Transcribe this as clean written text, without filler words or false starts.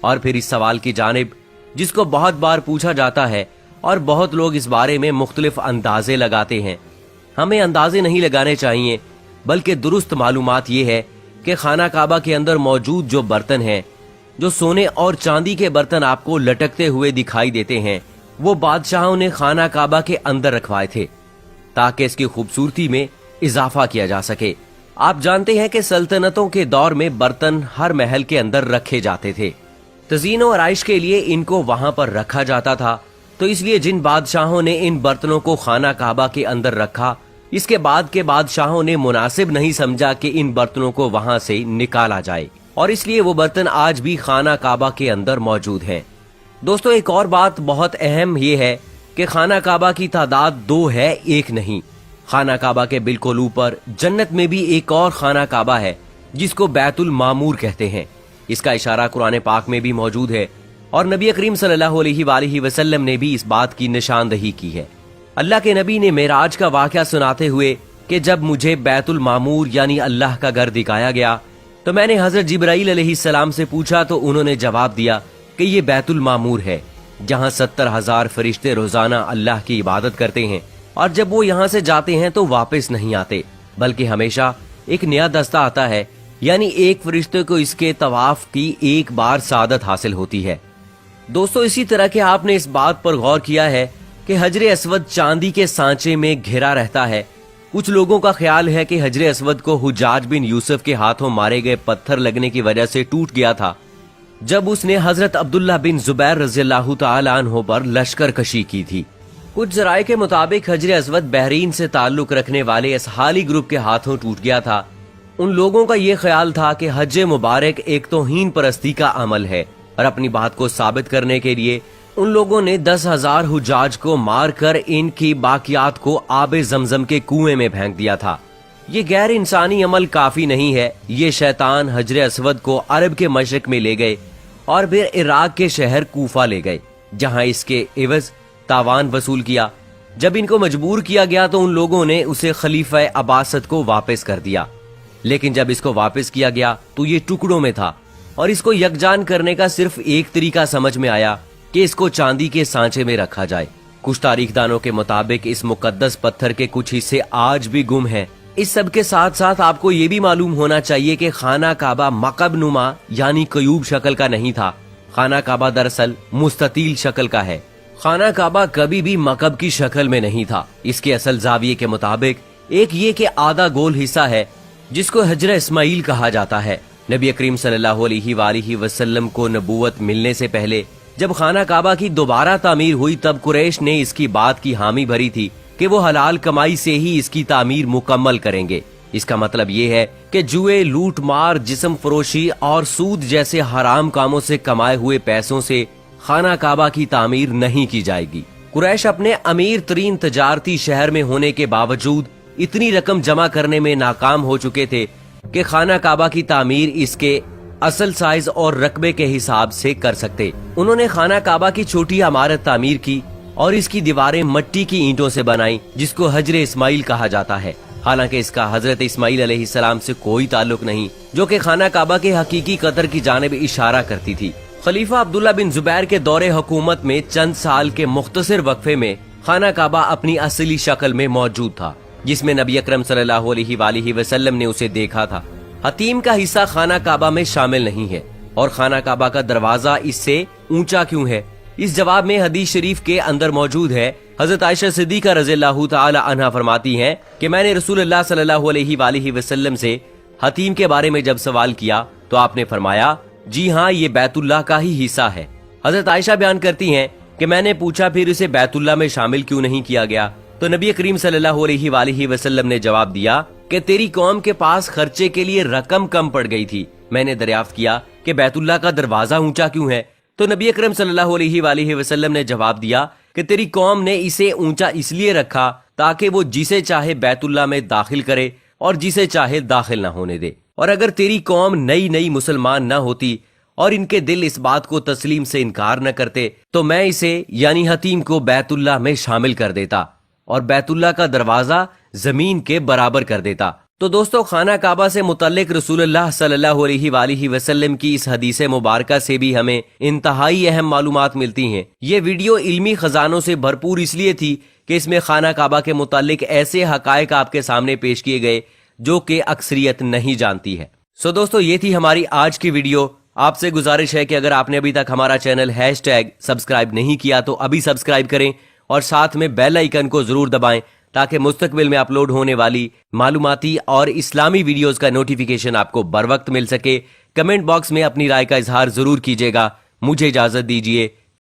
اور پھر اس سوال کی جانب جس کو بہت بار پوچھا جاتا ہے اور بہت لوگ اس بارے میں مختلف اندازے لگاتے ہیں. ہمیں اندازے نہیں لگانے چاہیے بلکہ درست معلومات یہ ہے کہ خانہ کعبہ کے اندر موجود جو برتن ہیں، جو سونے اور چاندی کے برتن آپ کو لٹکتے ہوئے دکھائی دیتے ہیں، وہ بادشاہوں نے خانہ کعبہ کے اندر رکھوائے تھے تاکہ اس کی خوبصورتی میں اضافہ کیا جا سکے. آپ جانتے ہیں کہ سلطنتوں کے دور میں برتن ہر محل کے اندر رکھے جاتے تھے. تزئین و آرائش کے لیے ان کو وہاں پر رکھا جاتا تھا، تو اس لیے جن بادشاہوں نے ان برتنوں کو خانہ کعبہ کے اندر رکھا، اس کے بعد کے بادشاہوں نے مناسب نہیں سمجھا کہ ان برتنوں کو وہاں سے نکالا جائے، اور اس لیے وہ برتن آج بھی خانہ کعبہ کے اندر موجود ہیں. دوستو، ایک اور بات بہت اہم یہ ہے کہ خانہ کعبہ کی تعداد 2 ہے، 1 نہیں. خانہ کعبہ کے بالکل اوپر جنت میں بھی ایک اور خانہ کعبہ ہے جس کو بیت المعمور کہتے ہیں. اس کا اشارہ قرآن پاک میں بھی موجود ہے اور نبی کریم صلی اللہ علیہ وآلہ وسلم نے بھی اس بات کی نشاندہی کی ہے. اللہ کے نبی نے معراج کا واقعہ سناتے ہوئے کہ جب مجھے بیت المعمور یعنی اللہ کا گھر دکھایا گیا تو میں نے حضرت جبرائیل علیہ السلام سے پوچھا تو انہوں نے جواب دیا کہ یہ بیت المعمور ہے جہاں 70,000 فرشتے روزانہ اللہ کی عبادت کرتے ہیں، اور جب وہ یہاں سے جاتے ہیں تو واپس نہیں آتے بلکہ ہمیشہ ایک نیا دستہ آتا ہے، یعنی ایک فرشتے کو اس کے طواف کی ایک بار سعادت حاصل ہوتی ہے. دوستو، اسی طرح کہ آپ نے اس بات پر غور کیا ہے کہ حجر اسود چاندی کے سانچے میں گھرا رہتا ہے. کچھ لوگوں کا خیال ہے کہ حجر اسود کو حجاج بن یوسف کے ہاتھوں مارے گئے پتھر لگنے کی وجہ سے ٹوٹ گیا تھا جب اس نے حضرت عبداللہ بن زبیر رضی اللہ تعالی عنہ پر لشکر کشی کی تھی. کچھ ذرائع کے مطابق حجر اسود بحرین سے تعلق رکھنے والے اسحالی گروپ کے ہاتھوں ٹوٹ گیا تھا. ان لوگوں کا یہ خیال تھا کہ حج مبارک ایک توہین پرستی کا عمل ہے، اور اپنی بات کو ثابت کرنے کے لیے ان لوگوں نے 10,000 حجاج کو مار کر ان کی باقیات کو آب زمزم کے کنویں میں پھینک دیا تھا. یہ غیر انسانی عمل کافی نہیں ہے. یہ شیطان حجر اسود کو عرب کے مشرق میں لے گئے اور پھر عراق کے شہر کوفہ لے گئے جہاں اس کے عوض تاوان وصول کیا. جب ان کو مجبور کیا گیا تو ان لوگوں نے اسے خلیفہ عباسد کو واپس کر دیا، لیکن جب اس کو واپس کیا گیا تو یہ ٹکڑوں میں تھا، اور اس کو یکجان کرنے کا صرف ایک طریقہ سمجھ میں آیا کہ اس کو چاندی کے سانچے میں رکھا جائے. کچھ تاریخ دانوں کے مطابق اس مقدس پتھر کے کچھ حصے آج بھی گم ہیں. اس سب کے ساتھ ساتھ آپ کو یہ بھی معلوم ہونا چاہیے کہ خانہ کعبہ مکعب نما یعنی کیوب شکل کا نہیں تھا. خانہ کعبہ دراصل مستطیل شکل کا ہے. خانہ کعبہ کبھی بھی مکعب کی شکل میں نہیں تھا. اس کے اصل زاویے کے مطابق ایک یہ کہ آدھا گول حصہ ہے جس کو حجر اسماعیل کہا جاتا ہے. نبی کریم صلی اللہ علیہ وآلہ وسلم کو نبوت ملنے سے پہلے جب خانہ کعبہ کی دوبارہ تعمیر ہوئی تب قریش نے اس کی بات کی حامی بھری تھی کہ وہ حلال کمائی سے ہی اس کی تعمیر مکمل کریں گے. اس کا مطلب یہ ہے کہ جوئے، لوٹ مار، جسم فروشی اور سود جیسے حرام کاموں سے کمائے ہوئے پیسوں سے خانہ کعبہ کی تعمیر نہیں کی جائے گی. قریش اپنے امیر ترین تجارتی شہر میں ہونے کے باوجود اتنی رقم جمع کرنے میں ناکام ہو چکے تھے کہ خانہ کعبہ کی تعمیر اس کے اصل سائز اور رقبے کے حساب سے کر سکتے. انہوں نے خانہ کعبہ کی چھوٹی عمارت تعمیر کی اور اس کی دیواریں مٹی کی اینٹوں سے بنائیں جس کو حجر اسماعیل کہا جاتا ہے. حالانکہ اس کا حضرت اسماعیل علیہ السلام سے کوئی تعلق نہیں، جو کہ خانہ کعبہ کے حقیقی قطر کی جانب اشارہ کرتی تھی. خلیفہ عبداللہ بن زبیر کے دور حکومت میں چند سال کے مختصر وقفے میں خانہ کعبہ اپنی اصلی شکل میں موجود تھا، جس میں نبی اکرم صلی اللہ علیہ وآلہ وسلم نے اسے دیکھا تھا. حتیم کا حصہ خانہ کعبہ میں شامل نہیں ہے، اور خانہ کعبہ کا دروازہ اس سے اونچا کیوں ہے؟ اس جواب میں حدیث شریف کے اندر موجود ہے. حضرت عائشہ صدیقہ رضی اللہ تعالی عنہا فرماتی ہیں کہ میں نے رسول اللہ صلی اللہ علیہ وآلہ وسلم سے حتیم کے بارے میں جب سوال کیا تو آپ نے فرمایا جی ہاں، یہ بیت اللہ کا ہی حصہ ہے. حضرت عائشہ بیان کرتی ہیں کہ میں نے پوچھا پھر اسے بیت اللہ میں شامل کیوں نہیں کیا گیا؟ تو نبی کریم صلی اللہ علیہ وآلہ وسلم نے جواب دیا کہ تیری قوم کے پاس خرچے کے لیے رقم کم پڑ گئی تھی. میں نے دریافت کیا کہ بیت اللہ کا دروازہ اونچا کیوں ہے؟ تو نبی اکرم صلی اللہ علیہ وآلہ وسلم نے جواب دیا کہ تیری قوم نے اسے اونچا اس لیے رکھا تاکہ وہ جسے چاہے بیت اللہ میں داخل کرے اور جسے چاہے داخل نہ ہونے دے. اور اگر تیری قوم نئی مسلمان نہ ہوتی اور ان کے دل اس بات کو تسلیم سے انکار نہ کرتے تو میں اسے یعنی حتیم کو بیت اللہ میں شامل کر دیتا اور بیت اللہ کا دروازہ زمین کے برابر کر دیتا. تو دوستو خانہ کعبہ سے متعلق رسول اللہ صلی اللہ علیہ وآلہ وسلم کی اس حدیث مبارکہ سے بھی ہمیں انتہائی اہم معلومات ملتی ہیں۔ یہ ویڈیو علمی خزانوں سے بھرپور اس لیے تھی کہ اس میں خانہ کعبہ کے متعلق ایسے حقائق آپ کے سامنے پیش کیے گئے جو کہ اکثریت نہیں جانتی ہے۔ سو دوستو یہ تھی ہماری آج کی ویڈیو۔ آپ سے گزارش ہے کہ اگر آپ نے ابھی تک ہمارا چینل #سبسکرائب نہیں کیا تو ابھی سبسکرائب کریں اور ساتھ میں بیل آئیکن کو ضرور دبائیں تاکہ مستقبل میں اپلوڈ ہونے والی معلوماتی اور اسلامی ویڈیوز کا نوٹیفیکیشن آپ کو بر وقت مل سکے۔ کمنٹ باکس میں اپنی رائے کا اظہار ضرور کیجیے گا۔ مجھے اجازت دیجیے۔